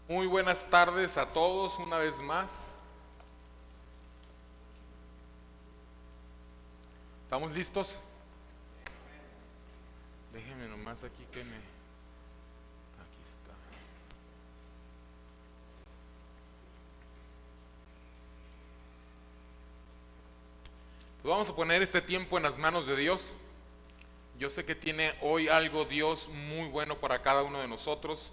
Muy buenas tardes a todos una vez más. ¿Estamos listos? Déjenme nomás aquí que me... Aquí está. Pues vamos a poner este tiempo en las manos de Dios. Yo sé que tiene hoy algo Dios muy bueno para cada uno de nosotros.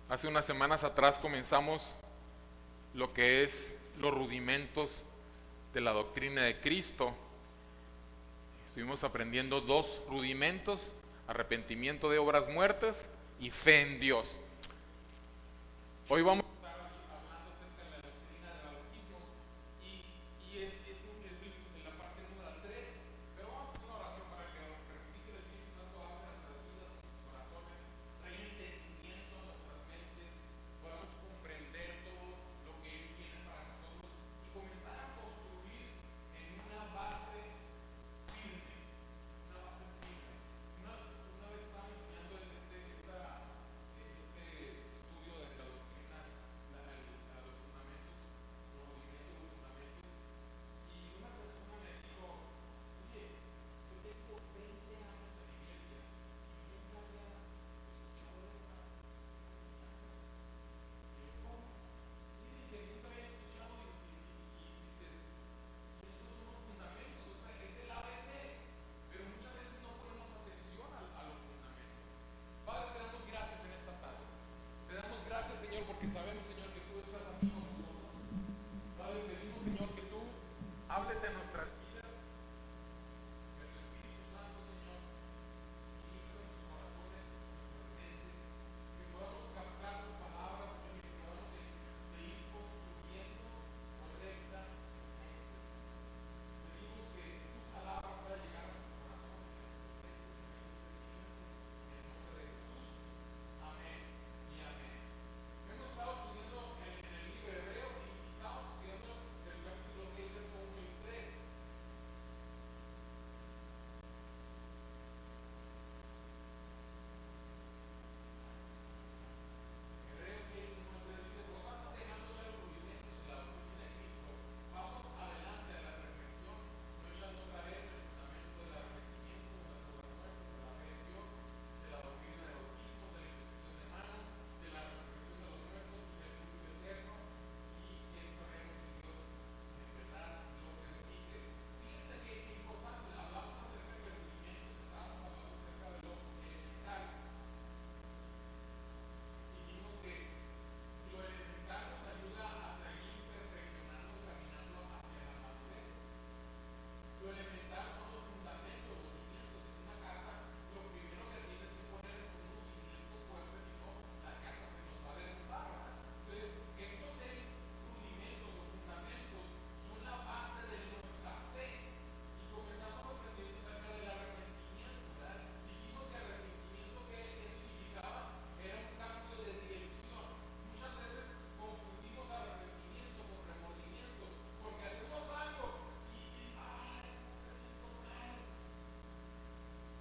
Hace unas semanas atrás comenzamos lo que es los rudimentos de la doctrina de Cristo. Estuvimos aprendiendo dos rudimentos: arrepentimiento de obras muertas y fe en Dios. Hoy vamos a estar hablando acerca de la doctrina de bautismos y es la parte número 3. Pero vamos a hacer una oración para que el Espíritu Santo abra nuestras vidas, nuestros corazones, traiga entendimiento a nuestras mentes, podamos comprender todo lo que Él tiene para nosotros y comenzar a construir en una base firme, una base firme. Una vez estaba enseñando este estudio de la doctrina, los fundamentos, los movimientos, los fundamentos, y una persona me dijo: oye, yo tengo 20 años en la iglesia y nunca había escuchado esta enseñanza. Y yo, ¿cómo? Sí, dice, nunca había escuchado y dice, estos son los fundamentos, o sea, es el ABC, pero muchas veces no ponemos atención a los fundamentos. Padre, te damos gracias en esta tarde. Te damos gracias, Señor, porque sabemos, Señor, que tú estás aquí con nosotros. Padre, pedimos, Señor, que tú hables en nuestras vidas, que tu Espíritu Santo, Señor, ministre nuestros corazones, nuestras mentes, que podamos captar tus palabras, Señor, y que podamos seguir construyendo correctamente. Pedimos que tu palabra pueda llegar a nuestros corazones en el nombre de Jesús. Amén y amén. Hemos estado estudiando en el libro de Hebreos y estamos estudiando el capítulo 6, versos 1 y 3. Hebreos 6, 1 y 3 dice: por tanto, dejando ya los rudimentos de la doctrina de Cristo, vamos adelante a la reflexión, no echando otra vez el fundamento del arrepentimiento de las obras muertas, de la fe en Dios, de la doctrina de bautismos, de la imposición de manos, de la resurrección de los muertos y del juicio eterno. Y esto haremos si Dios en verdad lo permite. Fíjense que es importante, hablamos acerca de los rudimentos, estábamos hablando acerca de los elementales. Dijimos que lo elemental nos ayuda a seguir perfeccionando, caminando hacia la madurez. Lo elemental son los fundamentos, los cimientos. En una casa, lo primero que tienes que poner son unos cimientos fuertes, si no, la casa se nos va a derrumbar, ¿verdad? Entonces, estos 6 rudimentos o fundamentos son la base de nuestra fe. Y comenzamos aprendiendo acerca del arrepentimiento, ¿verdad? Dijimos que arrepentimiento, ¿qué significaba? Era un cambio de dirección. Muchas veces confundimos arrepentimiento con remordimiento, porque hacemos algo y ay, me siento mal.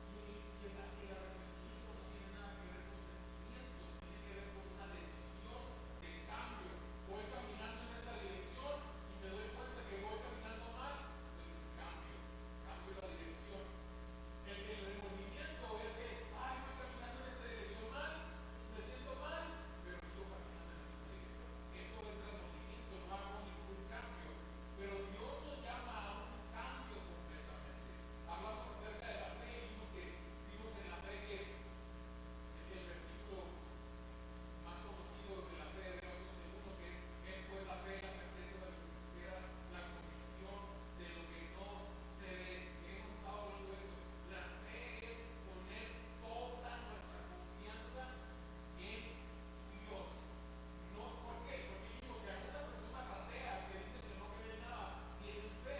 Y el arrepentimiento no tiene nada que ver con sentimientos, tiene que ver con una decisión de cambio. Voy caminando en esta dirección y me doy cuenta que voy caminando mal, entonces cambio la dirección. El remordimiento es que, ay, voy caminando en esta dirección mal, me siento mal, pero sigo caminando en esta dirección. Eso es remordimiento, no hago ningún cambio. Pero Dios nos llama a un cambio completamente. Hablamos acerca de la fe y vimos en la fe que el versículo más conocido de la fe de Dios es el uno, que es pues la fe, la certeza de lo que se espera, la convicción de lo que no se ve. Hemos estado hablando de eso. La fe es poner toda nuestra confianza en Dios. No, ¿por qué? Porque dijimos que algunas personas ateas que dicen que no creen nada, tienen fe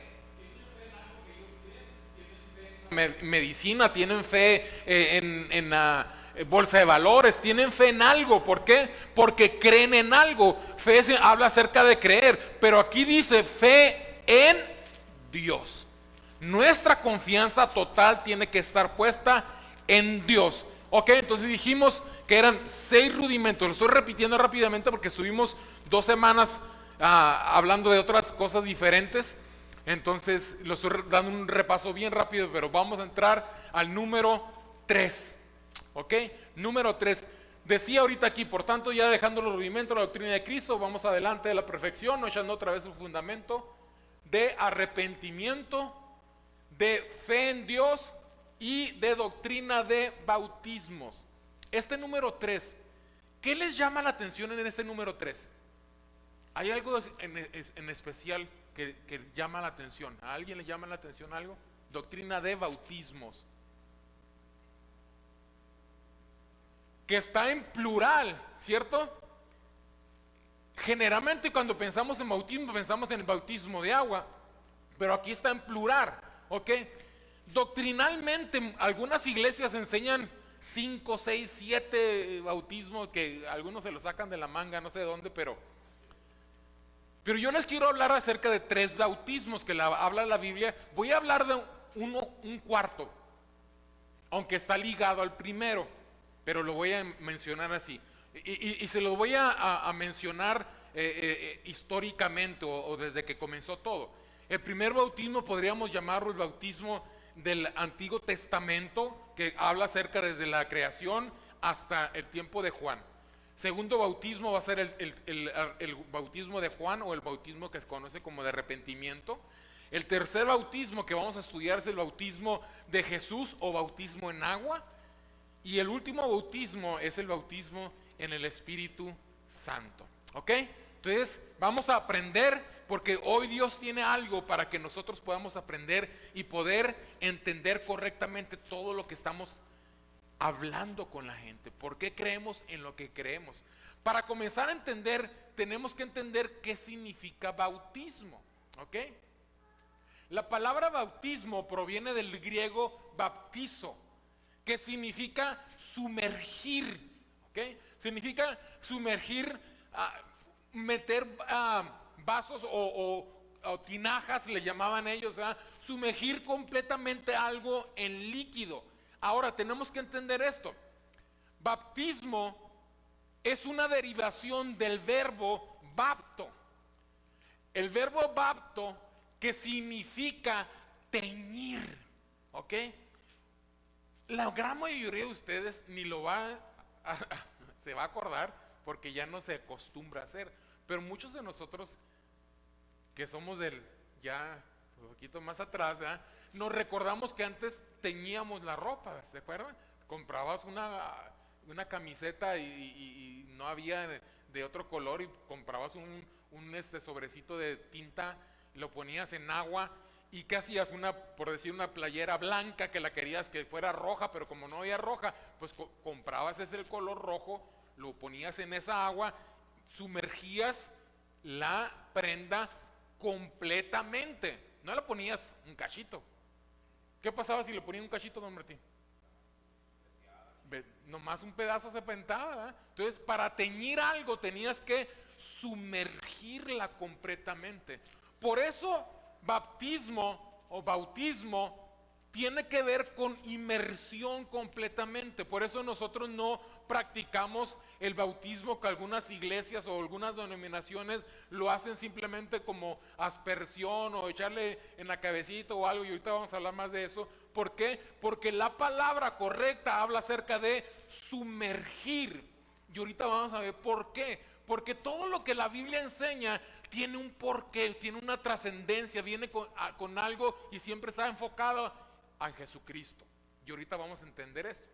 en algo que ellos creen, tienen fe en la medicina, tienen fe en la bolsa de valores, tienen fe en algo. ¿Por qué? Porque creen en algo. Fe habla acerca de creer, pero aquí dice fe en Dios. Nuestra confianza total tiene que estar puesta en Dios. Ok, entonces dijimos que eran 6 rudimentos. Lo estoy repitiendo rápidamente porque estuvimos 2 semanas hablando de otras cosas diferentes. Entonces, lo estoy dando un repaso bien rápido, pero vamos a entrar al número 3. ¿Ok? Número 3. Decía ahorita aquí, por tanto, ya dejando los rudimentos de la doctrina de Cristo, vamos adelante de la perfección, no echando otra vez el fundamento de arrepentimiento, de fe en Dios y de doctrina de bautismos. Este número 3, ¿qué les llama la atención en este número 3? ¿Hay algo en especial que llama la atención? ¿A alguien le llama la atención algo? Doctrina de bautismos. Que está en plural, ¿cierto? Generalmente cuando pensamos en bautismo, pensamos en el bautismo de agua, pero aquí está en plural, ¿ok? Doctrinalmente, algunas iglesias enseñan 5, 6, 7 bautismos, que algunos se los sacan de la manga, no sé de dónde, pero yo les quiero hablar acerca de 3 bautismos que habla la Biblia. Voy a hablar de un cuarto, aunque está ligado al primero, pero lo voy a mencionar así. Y se lo voy a mencionar históricamente o desde que comenzó todo. El primer bautismo podríamos llamarlo el bautismo del Antiguo Testamento, que habla acerca desde la creación hasta el tiempo de Juan. Segundo bautismo va a ser el bautismo de Juan, o el bautismo que se conoce como de arrepentimiento. El tercer bautismo que vamos a estudiar es el bautismo de Jesús, o bautismo en agua. Y el último bautismo es el bautismo en el Espíritu Santo. ¿Ok? Entonces vamos a aprender, porque hoy Dios tiene algo para que nosotros podamos aprender y poder entender correctamente todo lo que estamos hablando con la gente. ¿Por qué creemos en lo que creemos? Para comenzar a entender, tenemos que entender qué significa bautismo. ¿Ok? La palabra bautismo proviene del griego baptizo, que significa sumergir, ¿ok? Significa sumergir, meter vasos o tinajas, le llamaban ellos, sumergir completamente algo en líquido. Ahora tenemos que entender esto. Baptismo es una derivación del verbo bapto. El verbo bapto, que significa teñir, ¿ok? La gran mayoría de ustedes ni lo se va a acordar, porque ya no se acostumbra a hacer. Pero muchos de nosotros que somos ya un poquito más atrás, nos recordamos que antes teñíamos la ropa, ¿se acuerdan? Comprabas una camiseta y no había de otro color, y comprabas un sobrecito de tinta, lo ponías en agua. ¿Y qué hacías? Por decir, una playera blanca que la querías que fuera roja, pero como no había roja, pues comprabas ese color rojo, lo ponías en esa agua, sumergías la prenda completamente. No le ponías un cachito. ¿Qué pasaba si le ponías un cachito, don Martín? Nomás un pedazo se pentaba, ¿verdad? Entonces, para teñir algo tenías que sumergirla completamente. Por eso bautismo tiene que ver con inmersión completamente. Por eso nosotros no practicamos el bautismo que algunas iglesias o algunas denominaciones lo hacen simplemente como aspersión o echarle en la cabecita o algo, y ahorita vamos a hablar más de eso. ¿Por qué? Porque la palabra correcta habla acerca de sumergir, y ahorita vamos a ver por qué. Porque todo lo que la Biblia enseña tiene un porqué, tiene una trascendencia, viene con algo, y siempre está enfocado a Jesucristo. Y ahorita vamos a entender esto.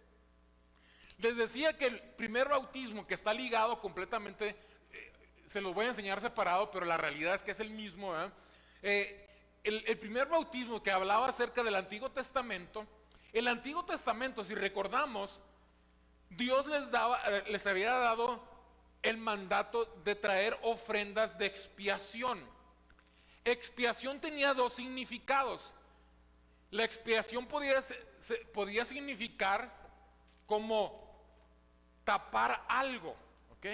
Les decía que el primer bautismo, que está ligado completamente, se los voy a enseñar separado, pero la realidad es que es el mismo. El primer bautismo que hablaba acerca del Antiguo Testamento, el Antiguo Testamento, si recordamos, Dios les había dado el mandato de traer ofrendas de expiación. Expiación tenía 2 significados. La expiación podía significar como tapar algo, ¿ok?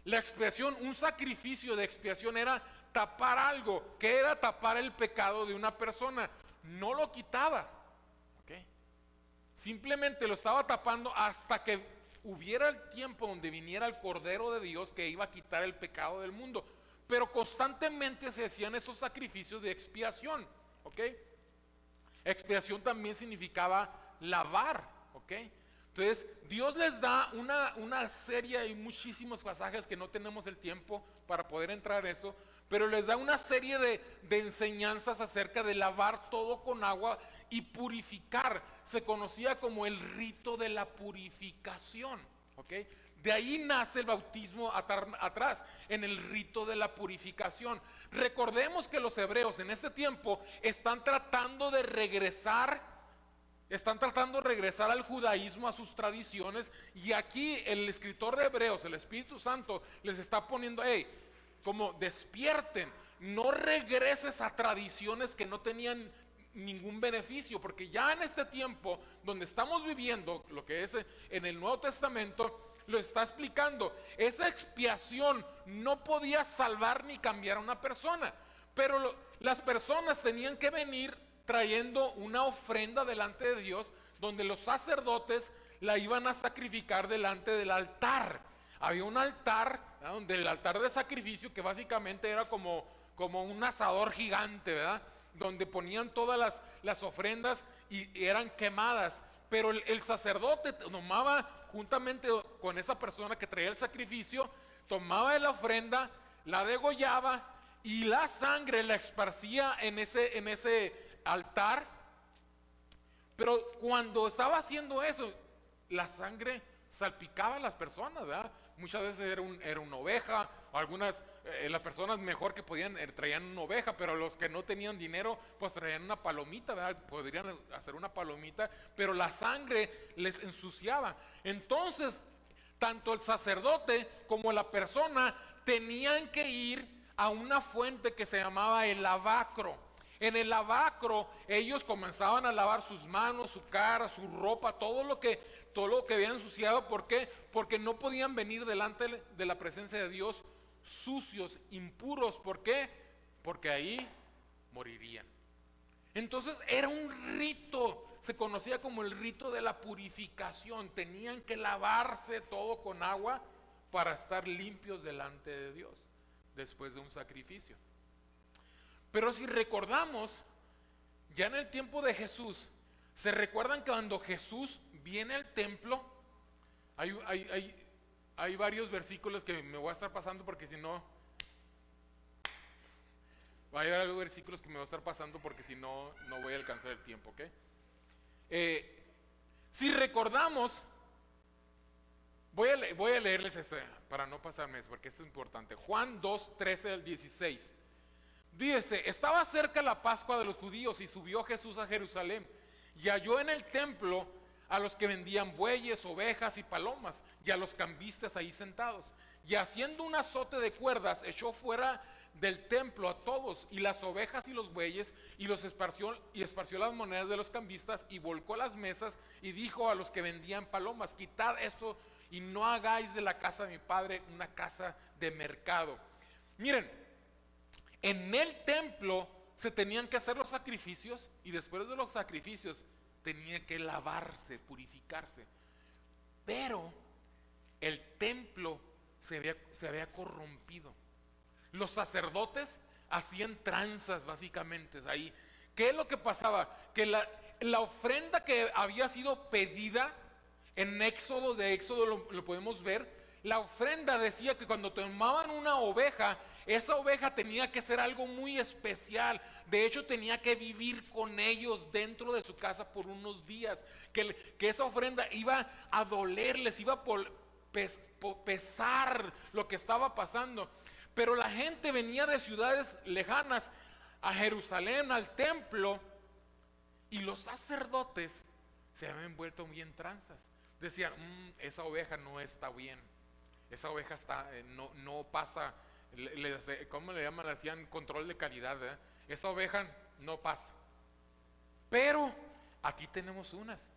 La expiación, un sacrificio de expiación, era tapar algo. ¿Qué era? Tapar el pecado de una persona. No lo quitaba, ¿ok? Simplemente lo estaba tapando hasta que hubiera el tiempo donde viniera el Cordero de Dios que iba a quitar el pecado del mundo. Pero constantemente se hacían estos sacrificios de expiación, ¿ok? Expiación también significaba lavar, ¿ok? Entonces, Dios les da una serie, y muchísimos pasajes que no tenemos el tiempo para poder entrar en eso, pero les da una serie de enseñanzas acerca de lavar todo con agua y purificar. Se conocía como el rito de la purificación, ¿ok? De ahí nace el bautismo atrás, en el rito de la purificación. Recordemos que los hebreos en este tiempo están tratando de regresar al judaísmo, a sus tradiciones, y aquí el escritor de Hebreos, el Espíritu Santo, les está poniendo, como despierten, no regreses a tradiciones que no tenían ningún beneficio, porque ya en este tiempo donde estamos viviendo, lo que es en el Nuevo Testamento, lo está explicando. Esa expiación no podía salvar ni cambiar a una persona, pero las personas tenían que venir trayendo una ofrenda delante de Dios, donde los sacerdotes la iban a sacrificar delante del altar. Había un altar, ¿verdad?, donde el altar de sacrificio, que básicamente era como un asador gigante, ¿verdad?, donde ponían todas las ofrendas y eran quemadas. Pero el sacerdote tomaba, juntamente con esa persona que traía el sacrificio, tomaba la ofrenda, la degollaba y la sangre la esparcía en ese altar. Pero cuando estaba haciendo eso, la sangre salpicaba a las personas, ¿verdad? Muchas veces era una oveja, o algunas, las personas mejor que podían, traían una oveja, pero los que no tenían dinero, pues traían una palomita, ¿verdad? Podrían hacer una palomita, pero la sangre les ensuciaba. Entonces, tanto el sacerdote como la persona tenían que ir a una fuente que se llamaba el lavacro. En el lavacro ellos comenzaban a lavar sus manos, su cara, su ropa, todo lo que habían ensuciado. ¿Por qué? Porque no podían venir delante de la presencia de Dios sucios, impuros. ¿Por qué? Porque ahí morirían. Entonces era un rito, se conocía como el rito de la purificación. Tenían que lavarse todo con agua para estar limpios delante de Dios después de un sacrificio. Pero si recordamos, ya en el tiempo de Jesús, ¿se recuerdan que cuando Jesús viene al templo? Hay varios versículos que me voy a estar pasando porque si no, no voy a alcanzar el tiempo, ¿ok? Si recordamos, voy a leerles ese para no pasarme eso, porque esto es importante. Juan 2, 13 al 16. Dice: estaba cerca la Pascua de los judíos y subió Jesús a Jerusalén y halló en el templo a los que vendían bueyes, ovejas y palomas y a los cambistas ahí sentados. Y haciendo un azote de cuerdas echó fuera del templo a todos y las ovejas y los bueyes y esparció las monedas de los cambistas y volcó las mesas y dijo a los que vendían palomas: quitad esto y no hagáis de la casa de mi padre una casa de mercado. Miren, en el templo se tenían que hacer los sacrificios y después de los sacrificios tenía que lavarse, purificarse. Pero el templo se había corrompido. Los sacerdotes hacían tranzas básicamente ahí. ¿Qué es lo que pasaba? Que la ofrenda que había sido pedida en Éxodo lo podemos ver. La ofrenda decía que cuando tomaban una oveja, esa oveja tenía que ser algo muy especial. De hecho, tenía que vivir con ellos dentro de su casa por unos días. Que esa ofrenda iba a dolerles, iba a pesar lo que estaba pasando. Pero la gente venía de ciudades lejanas a Jerusalén, al templo, y los sacerdotes se habían vuelto bien tranzas. Decían: esa oveja no está bien. Esa oveja no pasa, ¿cómo le llaman? Le hacían control de calidad, ¿verdad? Esa oveja no pasa. Pero aquí tenemos unas,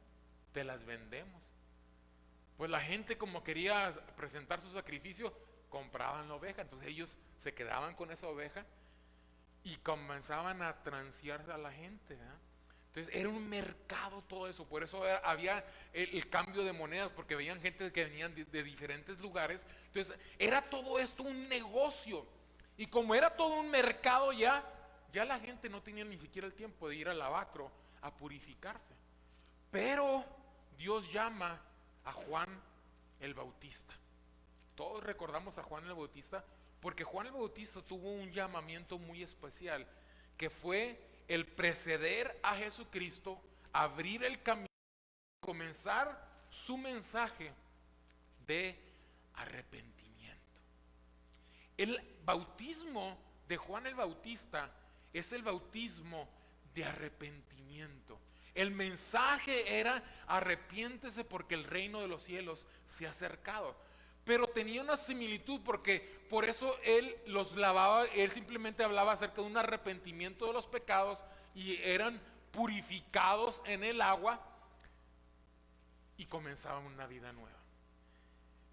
te las vendemos. Pues la gente, como quería presentar su sacrificio, compraban la oveja. Entonces ellos se quedaban con esa oveja y comenzaban a transearse a la gente, ¿verdad? Entonces era un mercado todo eso, por eso había el cambio de monedas, porque veían gente que venían de diferentes lugares. Entonces era todo esto un negocio, y como era todo un mercado ya la gente no tenía ni siquiera el tiempo de ir al lavacro a purificarse. Pero Dios llama a Juan el Bautista. Todos recordamos a Juan el Bautista porque Juan el Bautista tuvo un llamamiento muy especial, que fue el preceder a Jesucristo, abrir el camino, comenzar su mensaje de arrepentimiento. El bautismo de Juan el Bautista es el bautismo de arrepentimiento. El mensaje era: arrepiéntese porque el reino de los cielos se ha acercado. Pero tenía una similitud, porque por eso él los lavaba. Él simplemente hablaba acerca de un arrepentimiento de los pecados, y eran purificados en el agua y comenzaban una vida nueva.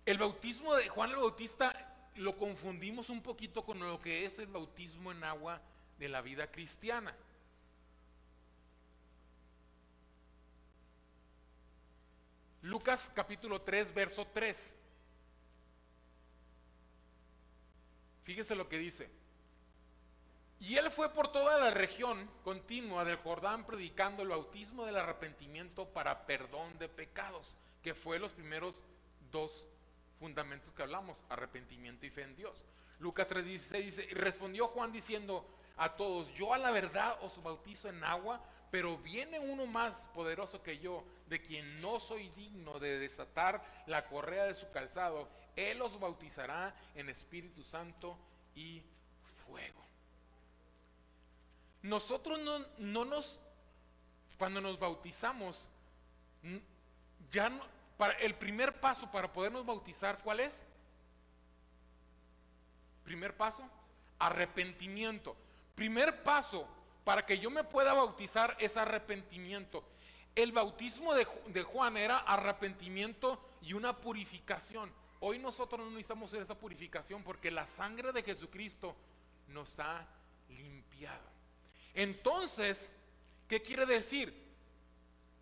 El bautismo de Juan el Bautista lo confundimos un poquito con lo que es el bautismo en agua de la vida cristiana. Lucas capítulo 3, verso 3. Fíjese lo que dice: y él fue por toda la región continua del Jordán predicando el bautismo del arrepentimiento para perdón de pecados, que fue los primeros dos fundamentos que hablamos: arrepentimiento y fe en Dios. Lucas 3:16 dice: y respondió Juan diciendo a todos: yo a la verdad os bautizo en agua, pero viene uno más poderoso que yo, de quien no soy digno de desatar la correa de su calzado. Él os bautizará en Espíritu Santo y fuego. Nosotros cuando nos bautizamos, el primer paso para podernos bautizar, ¿cuál es? Primer paso, arrepentimiento. Primer paso para que yo me pueda bautizar es arrepentimiento. El bautismo de Juan era arrepentimiento y una purificación. Hoy nosotros no necesitamos hacer esa purificación, porque la sangre de Jesucristo nos ha limpiado. Entonces, ¿qué quiere decir?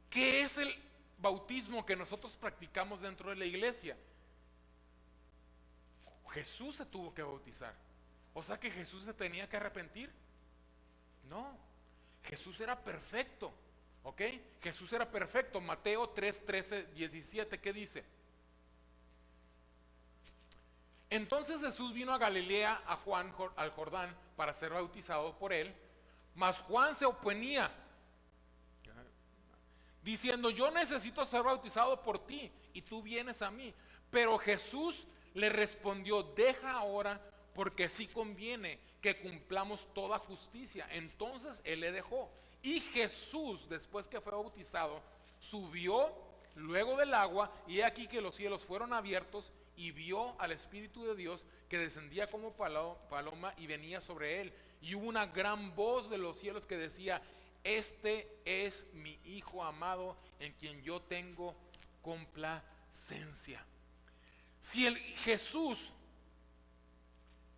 ¿Qué es el bautismo que nosotros practicamos dentro de la iglesia? Jesús se tuvo que bautizar. O sea que Jesús se tenía que arrepentir. No, Jesús era perfecto. ¿Ok? Jesús era perfecto. Mateo 3, 13, 17, ¿qué dice? Entonces Jesús vino a Galilea, a Juan, al Jordán, para ser bautizado por él. Mas Juan se oponía, diciendo: yo necesito ser bautizado por ti, y tú vienes a mí. Pero Jesús le respondió: deja ahora, porque sí conviene que cumplamos toda justicia. Entonces él le dejó. Y Jesús, después que fue bautizado, subió luego del agua, y he aquí que los cielos fueron abiertos, y vio al Espíritu de Dios que descendía como paloma y venía sobre él. Y hubo una gran voz de los cielos que decía: este es mi Hijo amado, en quien yo tengo complacencia. Si Jesús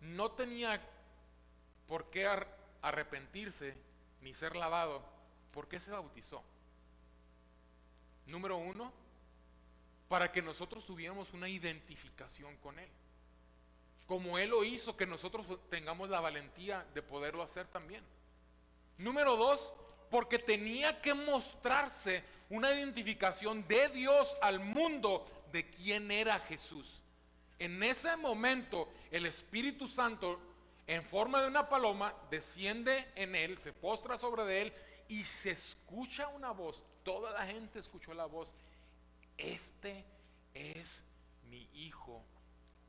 no tenía por qué arrepentirse ni ser lavado, ¿por qué se bautizó? Número uno, para que nosotros tuviéramos una identificación con Él. Como Él lo hizo, que nosotros tengamos la valentía de poderlo hacer también. Número dos, porque tenía que mostrarse una identificación de Dios al mundo de quién era Jesús. En ese momento, el Espíritu Santo, en forma de una paloma, desciende en él, se postra sobre él, y se escucha una voz. Toda la gente escuchó la voz: este es mi Hijo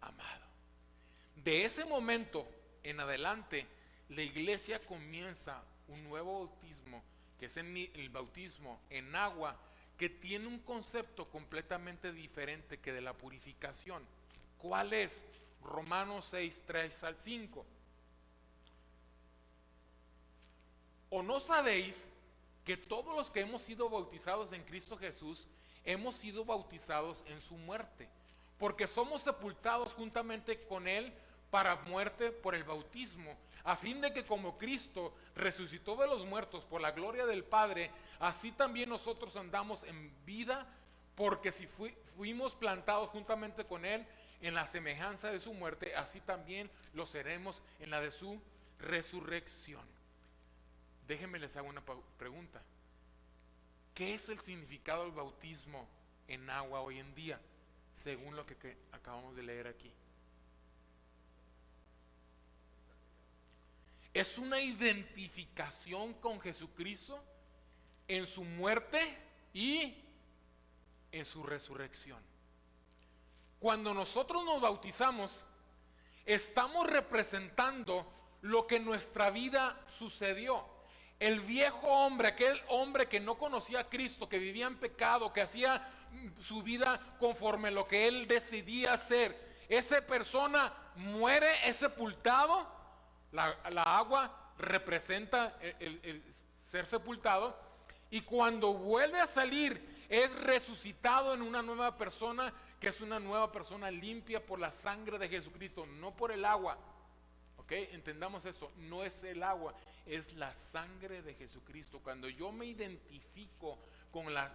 amado. De ese momento en adelante, la iglesia comienza un nuevo bautismo, que es el bautismo en agua, que tiene un concepto completamente diferente que de la purificación. ¿Cuál es? Romanos 6, 3 al 5. ¿O no sabéis que todos los que hemos sido bautizados en Cristo Jesús hemos sido bautizados en su muerte? Porque somos sepultados juntamente con Él para muerte por el bautismo, a fin de que como Cristo resucitó de los muertos por la gloria del Padre, así también nosotros andamos en vida, porque si fuimos plantados juntamente con Él en la semejanza de su muerte, así también lo seremos en la de su resurrección. Déjenme les hago una pregunta. ¿Qué es el significado del bautismo en agua hoy en día, según lo que acabamos de leer aquí? Es una identificación con Jesucristo en su muerte y en su resurrección. Cuando nosotros nos bautizamos, estamos representando lo que en nuestra vida sucedió. El viejo hombre, aquel hombre que no conocía a Cristo, que vivía en pecado, que hacía su vida conforme a lo que él decidía hacer, esa persona muere, es sepultado. La agua representa el ser sepultado, y cuando vuelve a salir es resucitado en una nueva persona, que es una nueva persona limpia por la sangre de Jesucristo, no por el agua. ¿Ok? Entendamos esto, no es el agua, es la sangre de Jesucristo. Cuando yo me identifico con la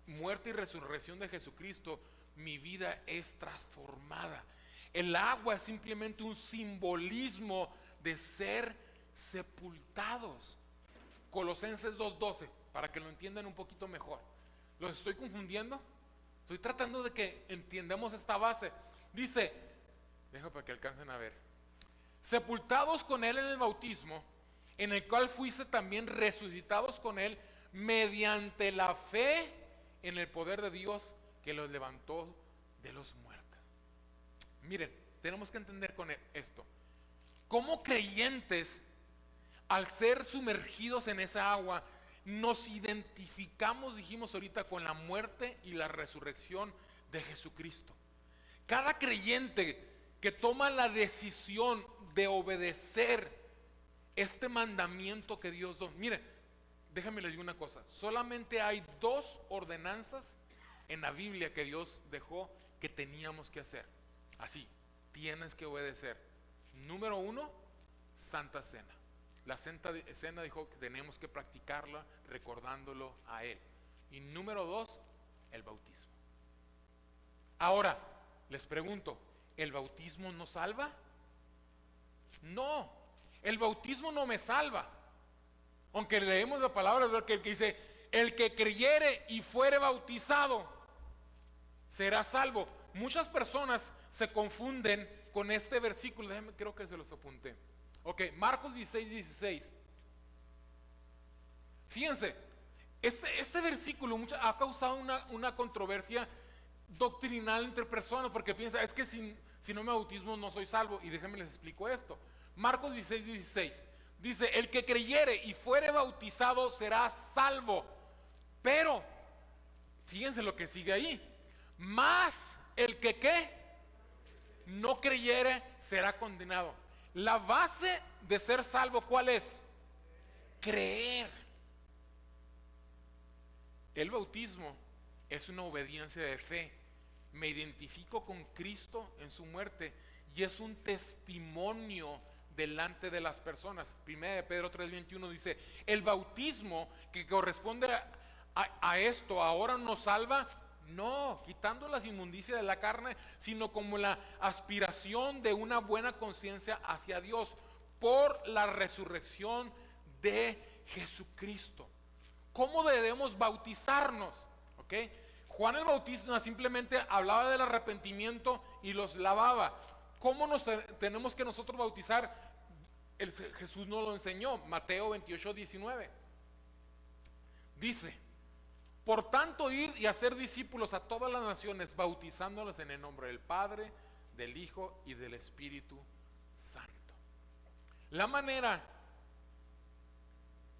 muerte y resurrección de Jesucristo, mi vida es transformada. El agua es simplemente un simbolismo de ser sepultados. Colosenses 2:12, para que lo entiendan un poquito mejor. ¿Los estoy confundiendo? Estoy tratando de que entendamos esta base. Dice, deja para que alcancen a ver: sepultados con Él en el bautismo, en el cual fuiste también resucitados con Él mediante la fe en el poder de Dios que los levantó de los muertos. Miren, tenemos que entender con esto. Como creyentes, al ser sumergidos en esa agua, nos identificamos, dijimos ahorita, con la muerte y la resurrección de Jesucristo. Cada creyente que toma la decisión de obedecer este mandamiento que Dios dio. Mire, déjame les digo una cosa. Solamente hay 2 ordenanzas en la Biblia que Dios dejó que teníamos que hacer. Así, tienes que obedecer. Número 1, Santa Cena. La Santa Cena dijo que tenemos que practicarla recordándolo a Él. Y número 2, el bautismo. Ahora, les pregunto, ¿el bautismo nos salva? No, el bautismo no me salva. Aunque leemos la palabra que dice, el que creyere y fuere bautizado será salvo. Muchas personas se confunden con este versículo. Déjenme, creo que se los apunté. Ok, Marcos 16:16. Fíjense, este versículo ha causado una controversia doctrinal entre personas, porque piensa, es que si no me bautismo no soy salvo. Y déjenme les explico esto. Marcos 16:16 dice, el que creyere y fuere bautizado será salvo. Pero, fíjense lo que sigue ahí. Mas el que ¿qué? No creyere será condenado. La base de ser salvo, ¿cuál es? Creer. El bautismo es una obediencia de fe. Me identifico con Cristo en su muerte y es un testimonio delante de las personas. 1 Pedro 3:21 dice, el bautismo que corresponde a esto ahora nos salva, no quitando las inmundicias de la carne, sino como la aspiración de una buena conciencia hacia Dios por la resurrección de Jesucristo. ¿Cómo debemos bautizarnos? ¿Ok? Juan el Bautista simplemente hablaba del arrepentimiento y los lavaba. ¿Cómo nos tenemos que nosotros bautizar? Jesús nos lo enseñó, Mateo 28:19. Dice, por tanto, id y hacer discípulos a todas las naciones, bautizándolos en el nombre del Padre, del Hijo y del Espíritu Santo. La manera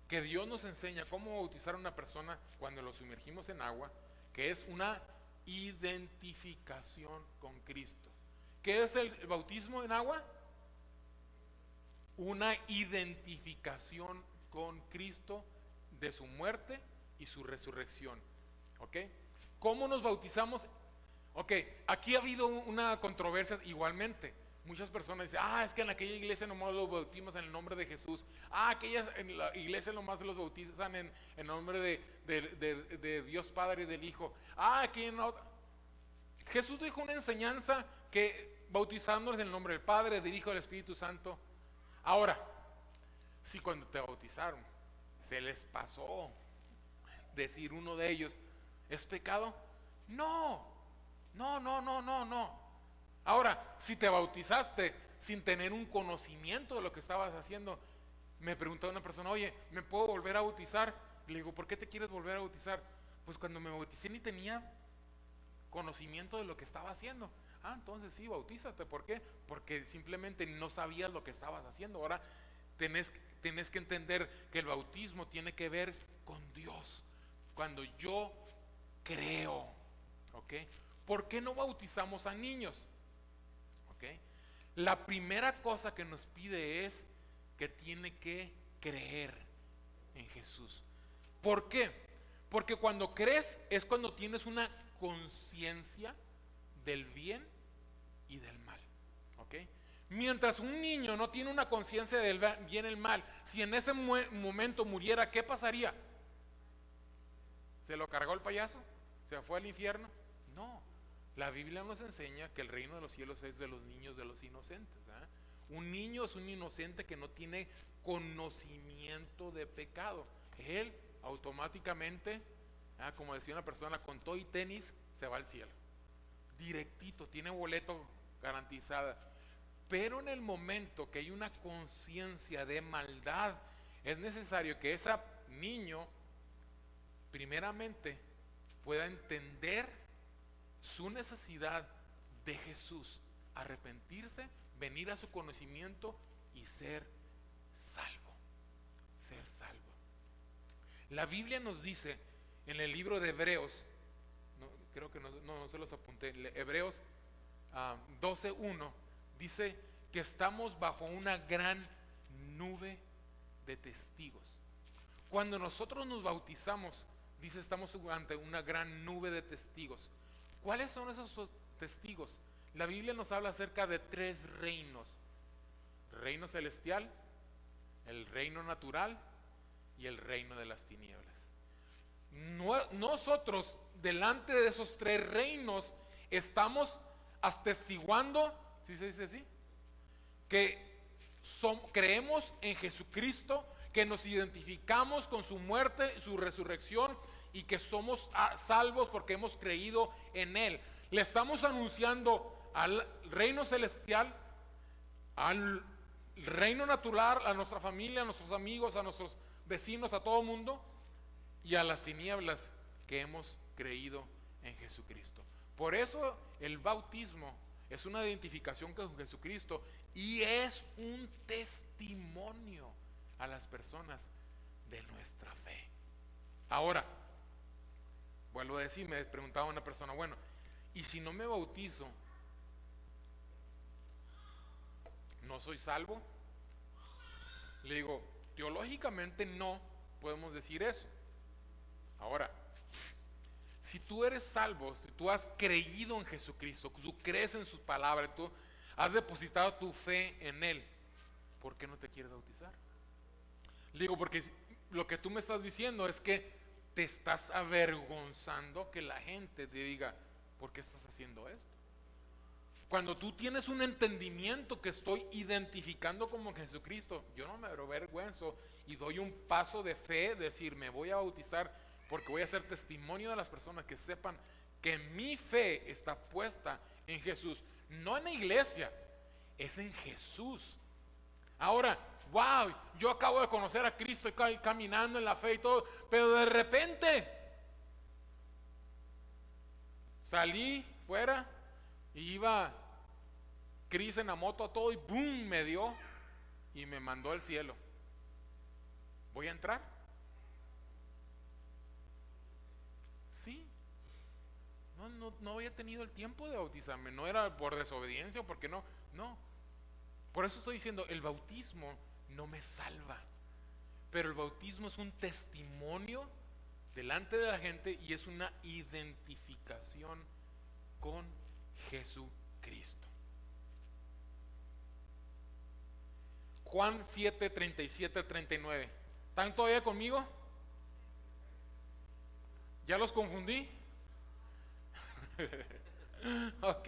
que Dios nos enseña cómo bautizar a una persona cuando lo sumergimos en agua, que es una identificación con Cristo. ¿Qué es el bautismo en agua? Una identificación con Cristo de su muerte y su resurrección. ¿Ok? ¿Cómo nos bautizamos? Ok, aquí ha habido una controversia igualmente. Muchas personas dicen, es que en aquella iglesia nomás los bautismos en el nombre de Jesús. Aquellas en la iglesia nomás los bautizan en nombre de Dios Padre y del Hijo. Aquí no. Jesús dijo una enseñanza que bautizándoles en el nombre del Padre, del Hijo y del Espíritu Santo. Ahora, si cuando te bautizaron se les pasó decir uno de ellos, ¿es pecado? No, no, no, no, no, no. Ahora, si te bautizaste sin tener un conocimiento de lo que estabas haciendo, me preguntó una persona, oye, ¿me puedo volver a bautizar? Le digo, ¿por qué te quieres volver a bautizar? Pues cuando me bauticé ni tenía conocimiento de lo que estaba haciendo. Entonces sí, bautízate. ¿Por qué? Porque simplemente no sabías lo que estabas haciendo. Ahora tenés que entender que el bautismo tiene que ver con Dios. Cuando yo creo, ¿ok? ¿Por qué no bautizamos a niños? ¿Ok? La primera cosa que nos pide es que tiene que creer en Jesús. ¿Por qué? Porque cuando crees es cuando tienes una conciencia del bien y del mal. ¿Ok? Mientras un niño no tiene una conciencia del bien y el mal, si en ese momento muriera, ¿qué pasaría? ¿Se lo cargó el payaso? ¿Se fue al infierno? No. La Biblia nos enseña que el reino de los cielos es de los niños, de los inocentes. Un niño es un inocente que no tiene conocimiento de pecado. Él automáticamente, como decía una persona, con todo y tenis se va al cielo. Directito, tiene boleto garantizada. Pero en el momento que hay una conciencia de maldad, es necesario que ese niño primeramente pueda entender su necesidad de Jesús, arrepentirse, venir a su conocimiento y ser salvo. Ser salvo. La Biblia nos dice en el libro de Hebreos, creo que no se los apunté, Hebreos 12:1 dice que estamos bajo una gran nube de testigos. Cuando nosotros nos bautizamos, dice, estamos ante una gran nube de testigos. ¿Cuáles son esos testigos? La Biblia nos habla acerca de 3 reinos: reino celestial, el reino natural y el reino de las tinieblas. Nosotros, delante de esos 3 reinos, estamos atestiguando, ¿sí se dice así? Que creemos en Jesucristo, que nos identificamos con su muerte, su resurrección, y que somos salvos porque hemos creído en Él. Le estamos anunciando al reino celestial, al reino natural, a nuestra familia, a nuestros amigos, a nuestros vecinos, a todo el mundo, y a las tinieblas que hemos creído en Jesucristo. Por eso el bautismo es una identificación con Jesucristo y es un testimonio a las personas de nuestra fe. Ahora, vuelvo a decir, me preguntaba una persona, bueno, ¿y si no me bautizo, no soy salvo? Le digo, teológicamente no podemos decir eso. Ahora, si tú eres salvo, si tú has creído en Jesucristo, tú crees en sus palabras, tú has depositado tu fe en Él, ¿por qué no te quieres bautizar? Le digo, porque lo que tú me estás diciendo es que te estás avergonzando que la gente te diga, ¿por qué estás haciendo esto? Cuando tú tienes un entendimiento que estoy identificando como Jesucristo, yo no me avergüenzo y doy un paso de fe, decir, me voy a bautizar porque voy a ser testimonio de las personas que sepan que mi fe está puesta en Jesús, no en la iglesia, es en Jesús. Ahora, wow, yo acabo de conocer a Cristo y caminando en la fe y todo, pero de repente salí fuera y iba Cris en la moto a todo y ¡boom! Me dio y me mandó al cielo. ¿Voy a entrar? Sí. No había tenido el tiempo de bautizarme, no era por desobediencia o porque no. Por eso estoy diciendo, el bautismo no me salva, pero el bautismo es un testimonio delante de la gente y es una identificación con Jesucristo. Juan 7, 37 al 39. ¿Están todavía conmigo? ¿Ya los confundí? Ok.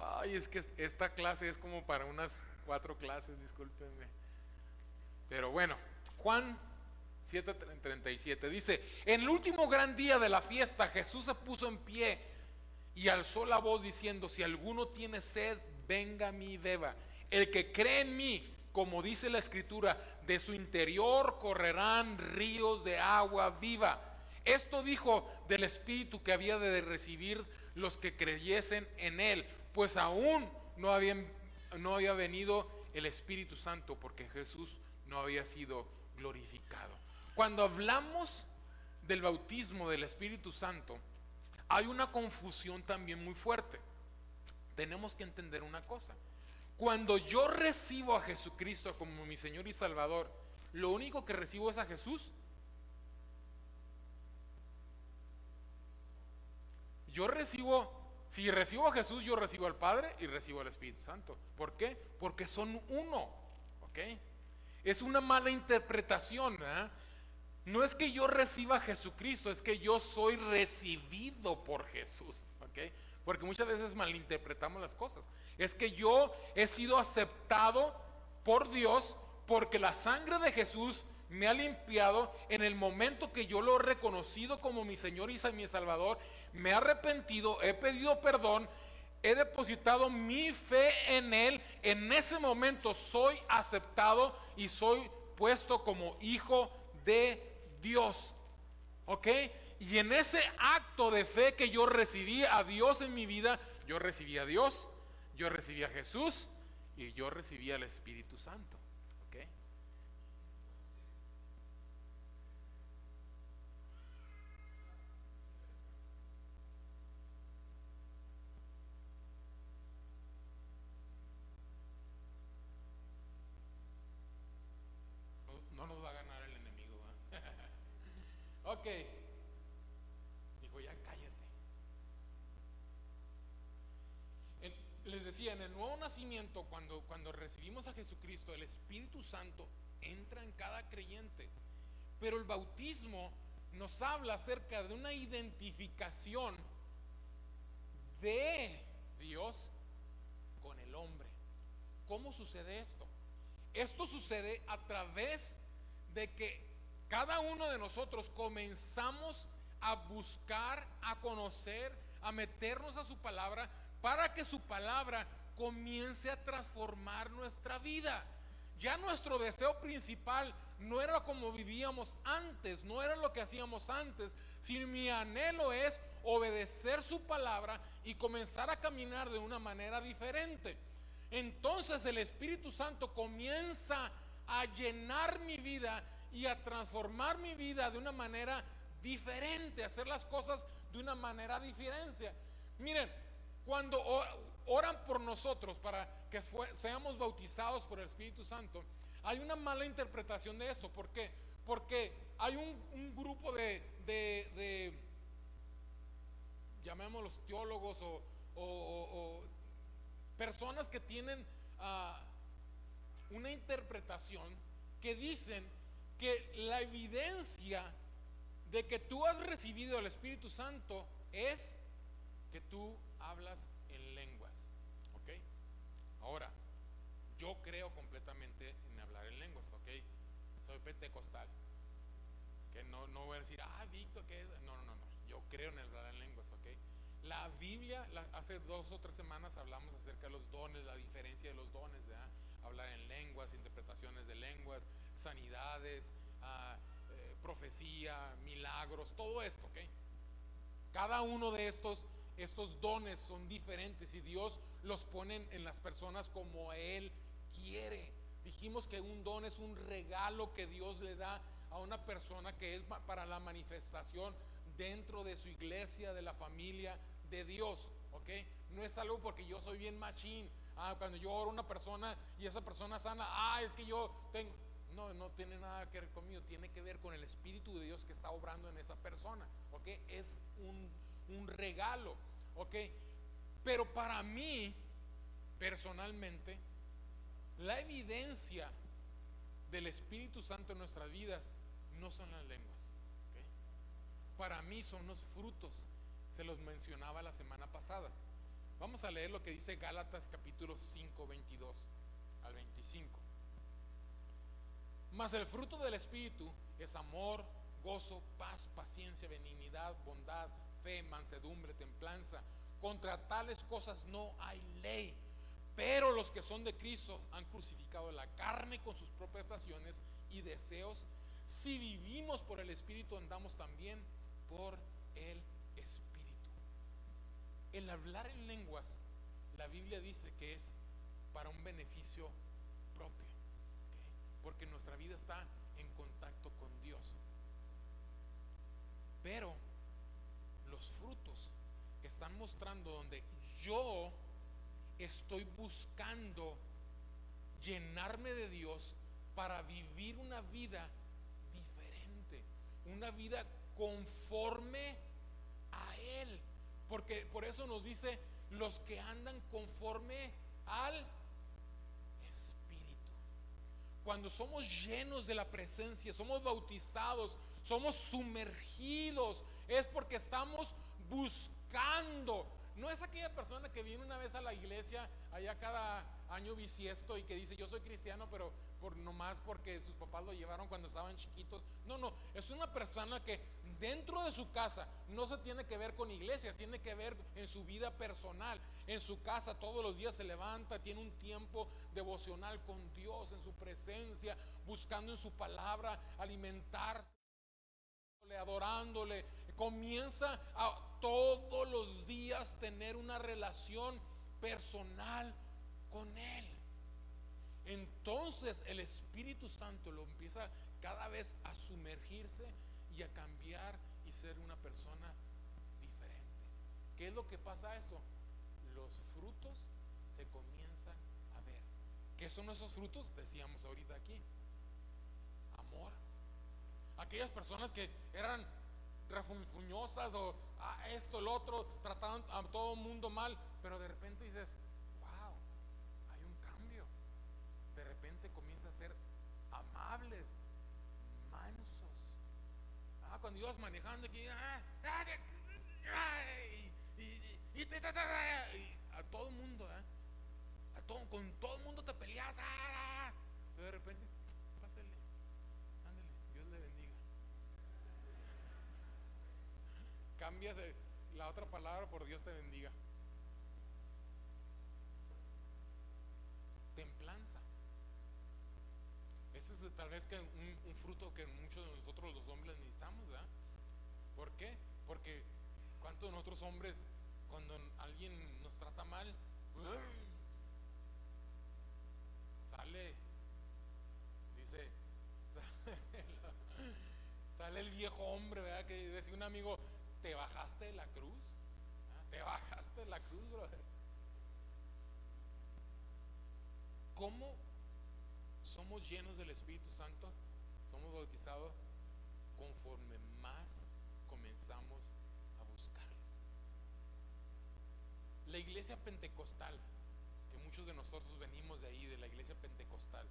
Ay, es que esta clase es como para unas 4 clases, discúlpenme. Pero bueno, Juan 7:37 dice: en el último gran día de la fiesta, Jesús se puso en pie y alzó la voz diciendo: si alguno tiene sed, venga a mí y beba. El que cree en mí, como dice la escritura, de su interior correrán ríos de agua viva. Esto dijo del Espíritu que había de recibir los que creyesen en él, pues aún no había venido el Espíritu Santo, porque Jesús no había sido glorificado. Cuando hablamos del bautismo del Espíritu Santo, hay una confusión también muy fuerte. Tenemos que entender una cosa: cuando yo recibo a Jesucristo como mi Señor y Salvador, lo único que recibo es a Jesús. Si recibo a Jesús, yo recibo al Padre y recibo al Espíritu Santo. ¿Por qué? Porque son uno, ¿ok? Es una mala interpretación, ¿eh? No es que yo reciba a Jesucristo, es que yo soy recibido por Jesús, ¿ok? Porque muchas veces malinterpretamos las cosas. Es que yo he sido aceptado por Dios porque la sangre de Jesús me ha limpiado en el momento que yo lo he reconocido como mi Señor y mi Salvador. Me he arrepentido, he pedido perdón, he depositado mi fe en Él. En ese momento soy aceptado y soy puesto como hijo de Dios, ¿ok? Y en ese acto de fe que yo recibí a Dios en mi vida, yo recibí a Dios, yo recibí a Jesús y yo recibí al Espíritu Santo, ¿ok? No nos va a ganar el enemigo, ¿verdad? Ok. Dijo, ya cállate. Les decía, en el nuevo nacimiento, cuando recibimos a Jesucristo, el Espíritu Santo entra en cada creyente. Pero el bautismo nos habla acerca de una identificación de Dios con el hombre. ¿Cómo sucede esto? Esto sucede a través de que cada uno de nosotros comenzamos a buscar, a conocer, a meternos a su palabra, para que su palabra comience a transformar nuestra vida. Ya nuestro deseo principal no era como vivíamos antes, no era lo que hacíamos antes, sino mi anhelo es obedecer su palabra y comenzar a caminar de una manera diferente. Entonces el Espíritu Santo comienza a llenar mi vida y a transformar mi vida de una manera diferente, a hacer las cosas de una manera diferente. Miren, cuando oran por nosotros para que seamos bautizados por el Espíritu Santo, hay una mala interpretación de esto. ¿Por qué? Porque hay un grupo de llamémoslos teólogos o personas que tienen una interpretación que dicen que la evidencia de que tú has recibido el Espíritu Santo es que tú hablas en lenguas, ¿ok? Ahora, yo creo completamente en hablar en lenguas, ¿ok? Soy pentecostal, que no voy a decir, Víctor, ¿qué es? No, yo creo en hablar en lenguas, ¿ok? La Biblia, hace 2 o 3 semanas hablamos acerca de los dones, la diferencia de los dones, ¿verdad? Hablar en lenguas, interpretaciones de lenguas, sanidades, profecía, milagros, todo esto, ¿ok? Cada uno de estos dones son diferentes y Dios los pone en las personas como Él quiere. Dijimos que un don es un regalo que Dios le da a una persona, que es para la manifestación dentro de su iglesia, de la familia de Dios, ¿ok? No es algo porque yo soy bien machín. Cuando yo oro a una persona y esa persona sana, es que yo tengo... No tiene nada que ver conmigo, tiene que ver con el Espíritu de Dios que está obrando en esa persona, ¿ok? Es un regalo, ¿ok? Pero para mí, personalmente, La evidencia del Espíritu Santo en nuestras vidas no son las lenguas, ¿ok? Para mí son los frutos. Se los mencionaba la semana pasada. Vamos a leer lo que dice Gálatas capítulo 5, 22 al 25. Mas el fruto del Espíritu es amor, gozo, paz, paciencia, benignidad, bondad, fe, mansedumbre, templanza. Contra tales cosas no hay ley. Pero los que son de Cristo han crucificado la carne con sus propias pasiones y deseos. Si vivimos por el Espíritu, andamos también por el Espíritu. El hablar en lenguas, la Biblia dice que es para un beneficio propio, ¿okay? Porque nuestra vida está en contacto con Dios. Pero los frutos están mostrando donde yo estoy buscando llenarme de Dios para vivir una vida diferente, una vida conforme a Él. Porque por eso nos dice los que andan conforme al Espíritu. Cuando somos llenos de la presencia, somos bautizados, somos sumergidos, es porque estamos buscando. No es aquella persona que viene una vez a la iglesia allá cada año bisiesto y que dice yo soy cristiano, pero nomás porque sus papás lo llevaron cuando estaban chiquitos. No, es una persona que dentro de su casa no se tiene que ver con iglesia, tiene que ver en su vida personal. En su casa todos los días se levanta, tiene un tiempo devocional con Dios, en su presencia, buscando en su palabra alimentarse, adorándole. Comienza a todos los días tener una relación personal con Él. Entonces el Espíritu Santo lo empieza cada vez a sumergirse y a cambiar y ser una persona diferente. ¿Qué es lo que pasa a eso? Los frutos se comienzan a ver. ¿Qué son esos frutos? Decíamos ahorita aquí. Amor. Aquellas personas que eran refunfuñosas o esto, lo otro, trataban a todo el mundo mal, pero de repente dices, wow, hay un cambio. De repente comienza a ser amables, mansos. Cuando ibas manejando aquí, a todo el mundo, con todo el mundo te peleas, pero de repente, pásale, ándale, Dios le bendiga. Cambias la otra palabra por Dios te bendiga. Templanza. Ese es tal vez que un fruto que muchos de nosotros los hombres necesitamos, ¿verdad? ¿Por qué? Porque ¿cuántos de nosotros hombres cuando alguien nos trata mal sale, dice, sale el viejo hombre, ¿verdad? Que decía un amigo, ¿te bajaste de la cruz? ¿Te bajaste de la cruz, brother? ¿Cómo somos llenos del Espíritu Santo? Somos bautizados conforme más comenzamos a buscarles. La iglesia pentecostal, que muchos de nosotros venimos de ahí, de la iglesia pentecostal,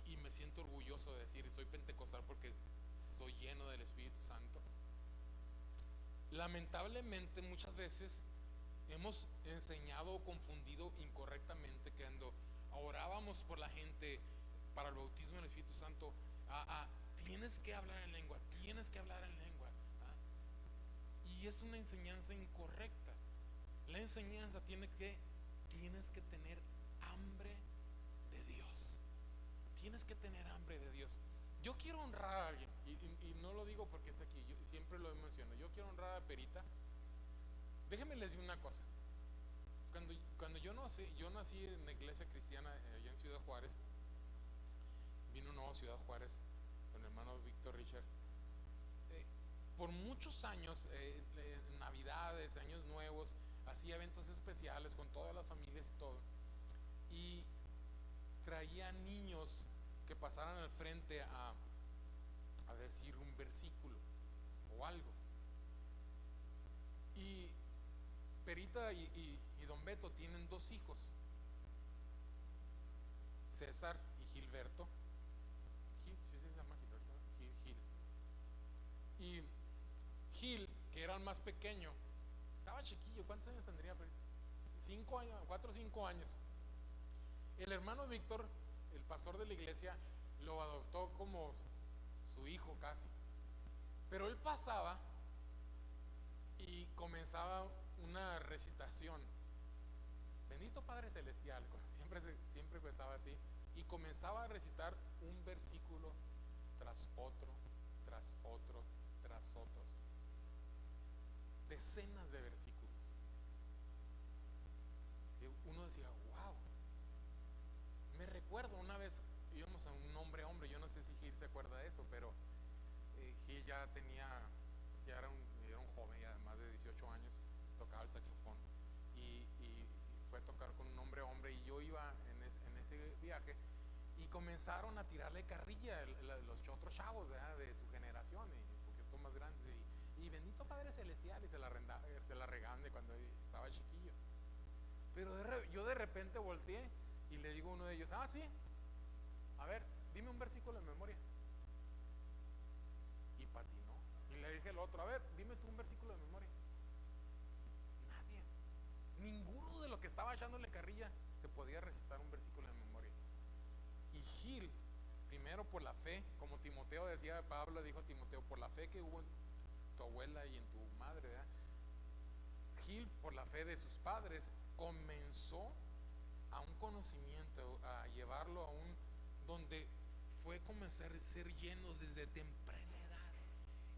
y me siento orgulloso de decir soy pentecostal porque soy lleno del Espíritu Santo. Lamentablemente muchas veces hemos enseñado o confundido incorrectamente que cuando orábamos por la gente para el bautismo del Espíritu Santo, tienes que hablar en lengua, tienes que hablar en lengua, y es una enseñanza incorrecta. La enseñanza tienes que tener hambre de Dios. Tienes que tener hambre de Dios. Yo quiero honrar a alguien, y no lo digo porque es aquí, yo siempre lo menciono. Yo quiero honrar a Perita. Déjenme les digo una cosa. Cuando yo nací en la iglesia cristiana allá en Ciudad Juárez. Vino nuevo a Ciudad Juárez con el hermano Víctor Richards. Por muchos años, navidades, años nuevos, hacía eventos especiales con todas las familias y todo. Y traía niños que pasaran al frente a decir un versículo o algo. Y Perita y don Beto tienen 2 hijos. César y Gilberto. Sí se llama Gilberto. Y Gil, que era el más pequeño, estaba chiquillo. ¿Cuántos años tendría? 5 años, 4 o 5 años. El hermano Víctor, el pastor de la iglesia, lo adoptó como su hijo casi. Pero él pasaba y comenzaba una recitación. Bendito Padre Celestial, siempre empezaba así. Y comenzaba a recitar un versículo tras otro, tras otro, tras otros. Decenas de versículos. Y uno decía, wow. Me recuerdo una vez, íbamos a un hombre a hombre, yo no sé si Gil se acuerda de eso, pero Gil ya era un joven, ya más de 18 años, tocaba el saxofón. Y fue a tocar con un hombre a hombre, y yo iba en ese viaje, y comenzaron a tirarle carrilla los otros chavos de su generación, y un poquito más grandes, y bendito Padre Celestial, y se la regaban de cuando estaba chiquillo. Pero yo de repente volteé y le digo a uno de ellos, sí, a ver, dime un versículo de memoria. Y patinó. Y le dije al otro, a ver, dime tú un versículo de memoria. Nadie. Ninguno de los que estaba echándole carrilla se podía recitar un versículo de memoria. Y Gil, primero por la fe, como Timoteo decía, Pablo dijo a Timoteo, por la fe que hubo en tu abuela y en tu madre, ¿verdad? Gil, por la fe de sus padres, comenzó a un conocimiento, a llevarlo a un donde fue comenzar a ser lleno desde temprana edad.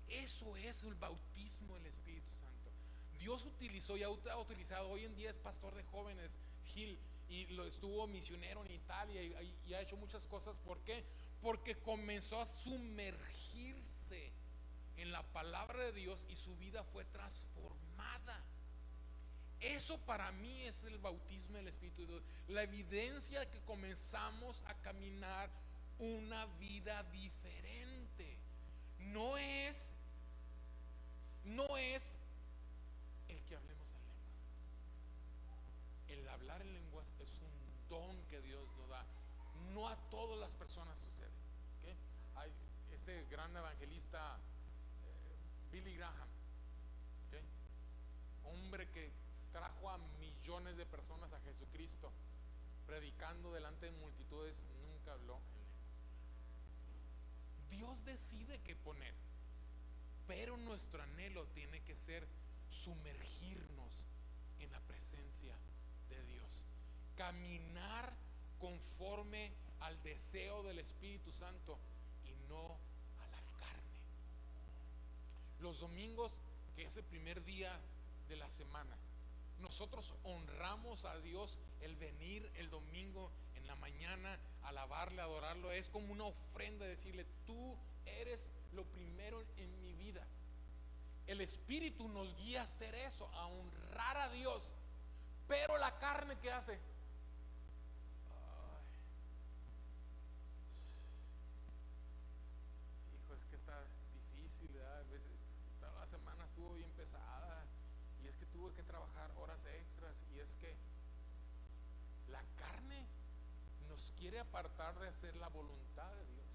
Eso es el bautismo del Espíritu Santo. Dios utilizó y ha utilizado, hoy en día es pastor de jóvenes Gil, y lo estuvo misionero en Italia, y ha hecho muchas cosas. ¿Por qué? Porque comenzó a sumergirse en la palabra de Dios y su vida fue transformada. Eso para mí es el bautismo del Espíritu de Dios, la evidencia de que comenzamos a caminar una vida diferente. No es el que hablemos en lenguas. El hablar en lenguas es un don que Dios nos da. No a todas las personas sucede. ¿Okay? Hay este gran evangelista Billy Graham, ¿okay? Hombre que trajo a millones de personas a Jesucristo, predicando delante de multitudes, nunca habló en lenguas. Dios decide qué poner, pero nuestro anhelo tiene que ser sumergirnos en la presencia de Dios, caminar conforme al deseo del Espíritu Santo y no a la carne. Los domingos, que es el primer día de la semana, nosotros honramos a Dios. El venir el domingo en la mañana, alabarle, adorarlo, es como una ofrenda, decirle, tú eres lo primero en mi vida. El Espíritu nos guía a hacer eso, a honrar a Dios. Pero la carne, ¿qué hace? Hijo, es que está difícil, ¿verdad? A veces toda la semana estuvo bien pesada, y es que tuve que trabajar horas extras, y es que la carne nos quiere apartar de hacer la voluntad de Dios.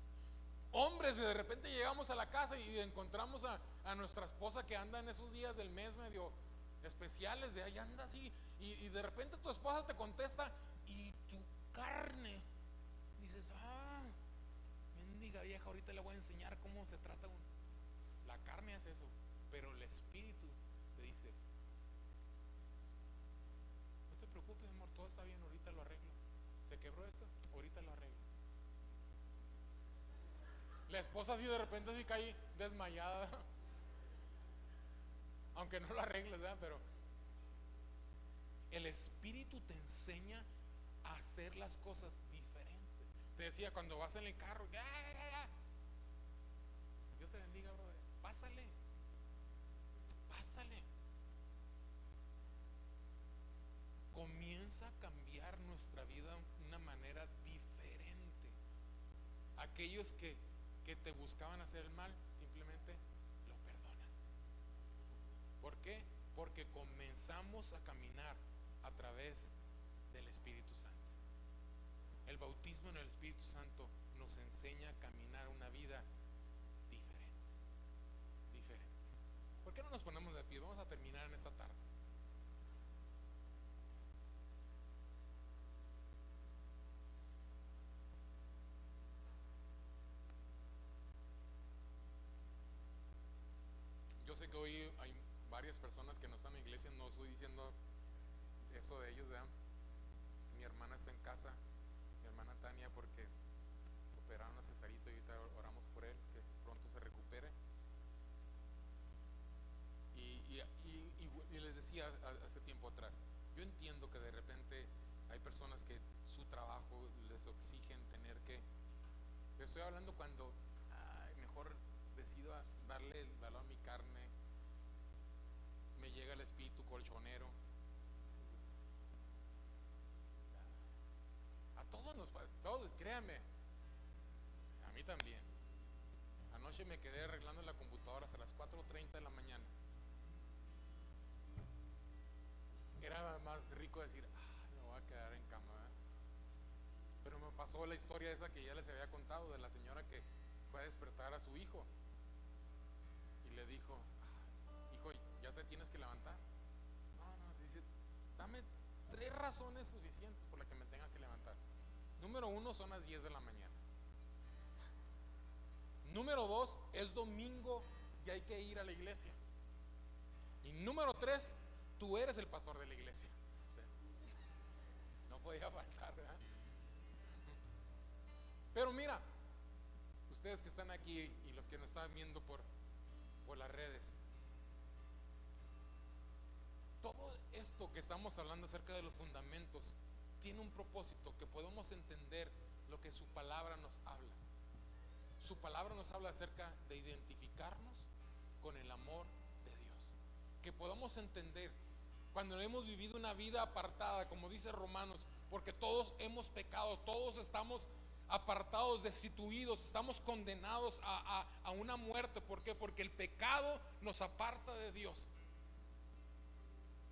Hombres, de repente llegamos a la casa y encontramos a nuestra esposa que anda en esos días del mes medio especiales, de ahí anda así, y de repente tu esposa te contesta, y tu carne dices, mendiga vieja, ahorita le voy a enseñar cómo se trata uno. La carne hace eso, pero el Espíritu te dice, no te preocupes, amor, todo está bien, ahorita lo arreglo. Se quebró esto, ahorita lo arreglo. La esposa así de repente así cae desmayada, aunque no lo arregles, ¿verdad? Pero el Espíritu te enseña a hacer las cosas diferentes. Te decía, cuando vas en el carro, Dios te bendiga, brother, pásale. Comienza a cambiar nuestra vida de una manera diferente. Aquellos que te buscaban hacer el mal, simplemente lo perdonas. ¿Por qué? Porque comenzamos a caminar a través del Espíritu Santo. El bautismo en el Espíritu Santo nos enseña a caminar una vida diferente, diferente. ¿Por qué no nos ponemos de pie? Vamos a terminar en esta tarde. Yo sé que hoy hay varias personas que no están en la iglesia, no estoy diciendo eso de ellos, ¿verdad? Mi hermana está en casa, mi hermana Tania, porque operaron a Cesarito y ahorita oramos por él, que pronto se recupere. Y les decía hace tiempo atrás, yo entiendo que de repente hay personas que su trabajo les exigen tener que, yo estoy hablando cuando mejor decido darle el valor a mi carne, me llega el espíritu colchonero. A todos nos pasa, todos, créanme, a mí también. Anoche me quedé arreglando la computadora hasta las 4:30 de la mañana. Era más rico decir, me voy a quedar en cama, ¿verdad? Pero me pasó la historia esa que ya les había contado, de la señora que fue a despertar a su hijo y le dijo, hijo, ya te tienes que levantar. No, dice, dame 3 razones suficientes por las que me tenga que levantar. Número 1, son las 10 de la mañana. Número 2, es domingo y hay que ir a la iglesia. Y número 3, tú eres el pastor de la iglesia. No podía faltar, ¿verdad? Pero mira, ustedes que están aquí y los que nos están viendo por las redes, todo esto que estamos hablando acerca de los fundamentos tiene un propósito, que podamos entender lo que su palabra nos habla. Su palabra nos habla acerca de identificarnos con el amor de Dios, que podamos entender cuando hemos vivido una vida apartada, como dice Romanos, porque todos hemos pecado, todos estamos apartados, destituidos, estamos condenados a una muerte. ¿Por qué? Porque el pecado nos aparta de Dios.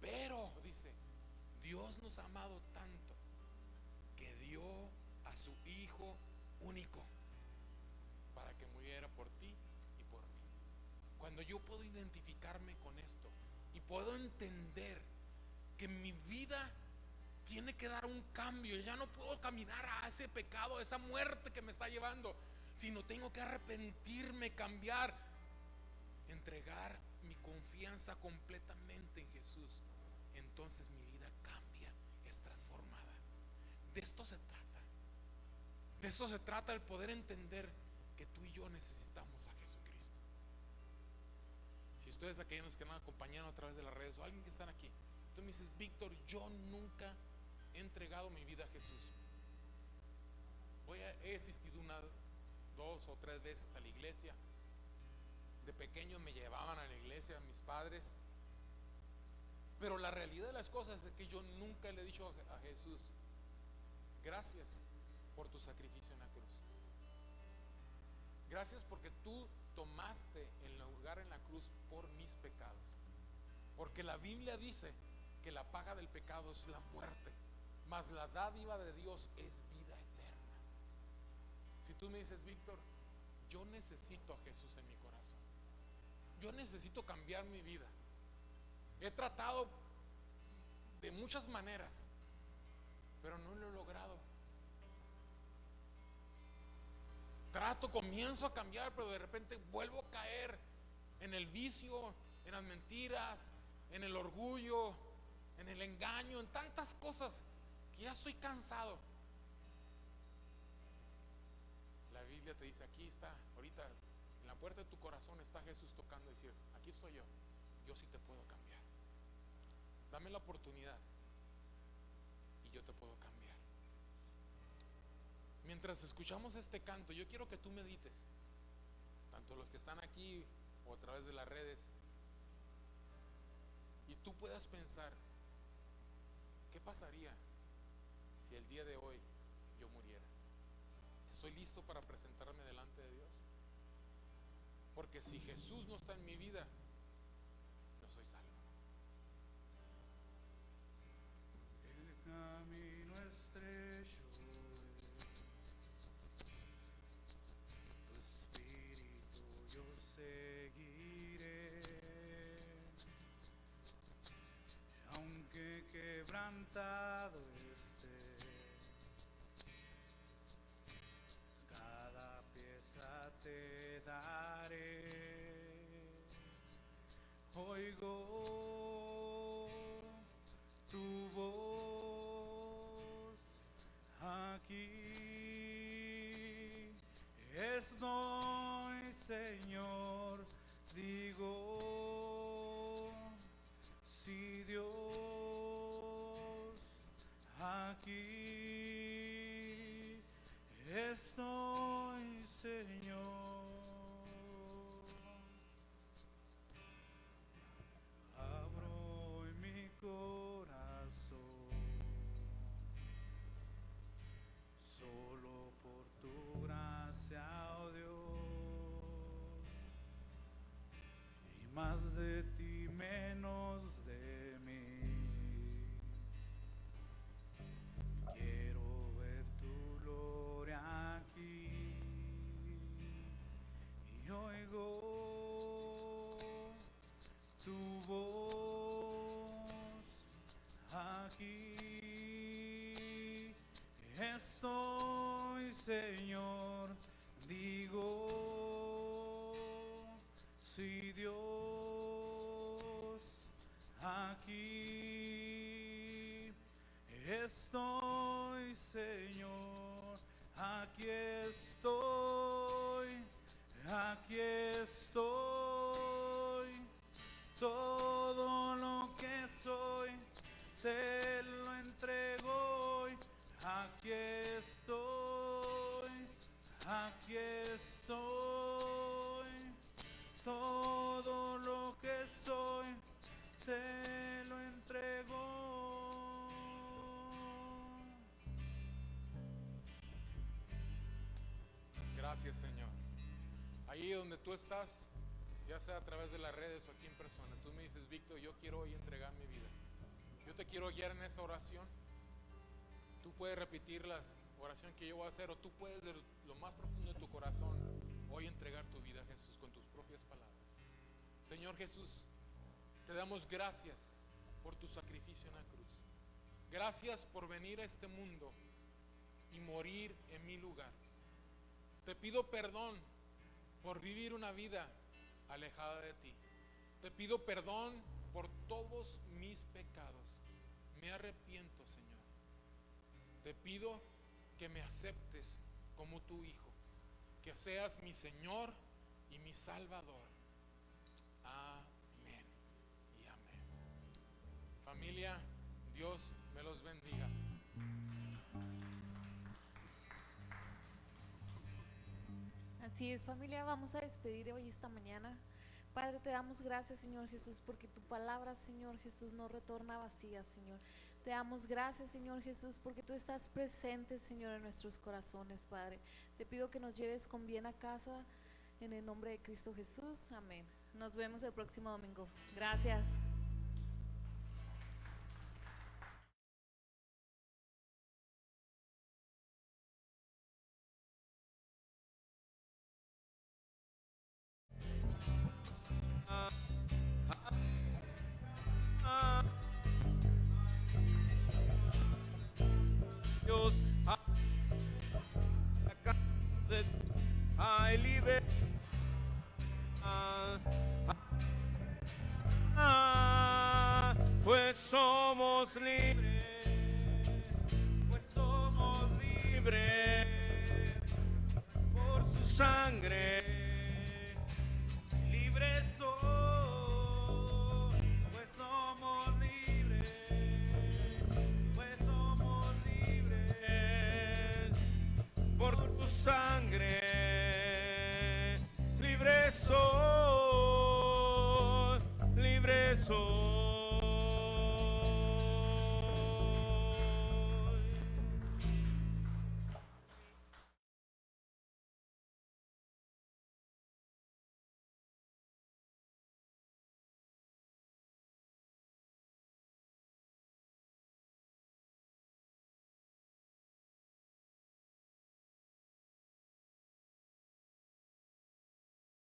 Pero, dice, Dios nos ha amado tanto que dio a su Hijo único para que muriera por ti y por mí. Cuando yo puedo identificarme con esto y puedo entender que mi vida tiene que dar un cambio, ya no puedo caminar a ese pecado, a esa muerte que me está llevando, sino tengo que arrepentirme, cambiar, entregar mi confianza completamente en Jesús. Entonces mi vida cambia, es transformada. De esto se trata. De eso se trata, el poder entender que tú y yo necesitamos a Jesucristo. Si ustedes, aquellos que nos acompañan a través de las redes, o alguien que están aquí, tú me dices, Víctor, yo nunca he entregado mi vida a Jesús. He asistido 1, 2 o 3 veces a la iglesia. De pequeño me llevaban a la iglesia mis padres. Pero la realidad de las cosas es que yo nunca le he dicho a Jesús, gracias por tu sacrificio en la cruz. Gracias porque tú tomaste el lugar en la cruz por mis pecados. Porque la Biblia dice que la paga del pecado es la muerte, mas la dádiva de Dios es vida eterna. Si tú me dices, Víctor, yo necesito a Jesús en mi corazón, yo necesito cambiar mi vida, he tratado de muchas maneras, pero no lo he logrado. Comienzo a cambiar, pero de repente vuelvo a caer en el vicio, en las mentiras, en el orgullo, en el engaño, en tantas cosas que ya estoy cansado. La Biblia te dice, aquí está, ahorita en la puerta de tu corazón está Jesús tocando y decir, aquí estoy yo sí te puedo cambiar. Dame la oportunidad y yo te puedo cambiar. Mientras escuchamos este canto, yo quiero que tú medites, tanto los que están aquí o a través de las redes, y tú puedas pensar, ¿qué pasaría si el día de hoy yo muriera? ¿Estoy listo para presentarme delante de Dios? Porque si Jesús no está en mi vida, no soy salvo. El camino estrecho Señor, digo, si Dios aquí estoy, Señor. Abro en mi corazón, solo por tu gracia, oh Dios, y más de ti, menos de mí. Quiero ver tu gloria aquí, y oigo tu voz aquí. Estoy, Señor, digo, si Dios aquí estoy, Señor, aquí estoy, aquí estoy. Todo lo que soy te lo entrego hoy. Aquí estoy, aquí estoy. Todo lo que soy te lo entrego. Gracias, Señor. Ahí donde tú estás, ya sea a través de las redes o aquí en persona, tú me dices: Víctor, yo quiero hoy entregar mi vida. Yo te quiero guiar en esta oración. Tú puedes repetir la oración que yo voy a hacer, o tú puedes de lo más profundo de tu corazón hoy entregar tu vida a Jesús con tus propias palabras. Señor Jesús, te damos gracias por tu sacrificio en la cruz. Gracias por venir a este mundo y morir en mi lugar. Te pido perdón por vivir una vida alejada de ti. Te pido perdón por todos mis pecados. Me arrepiento, Señor. Te pido que me aceptes como tu Hijo, que seas mi Señor y mi Salvador. Amén y amén. Familia, Dios me los bendiga. Así es, familia, vamos a despedir hoy esta mañana. Padre, te damos gracias, Señor Jesús, porque tu palabra, Señor Jesús, no retorna vacía, Señor. Te damos gracias, Señor Jesús, porque tú estás presente, Señor, en nuestros corazones, Padre. Te pido que nos lleves con bien a casa, en el nombre de Cristo Jesús. Amén. Nos vemos el próximo domingo. Gracias. Dios, acá de hay libertad, pues somos libres, pues somos libres por su sangre.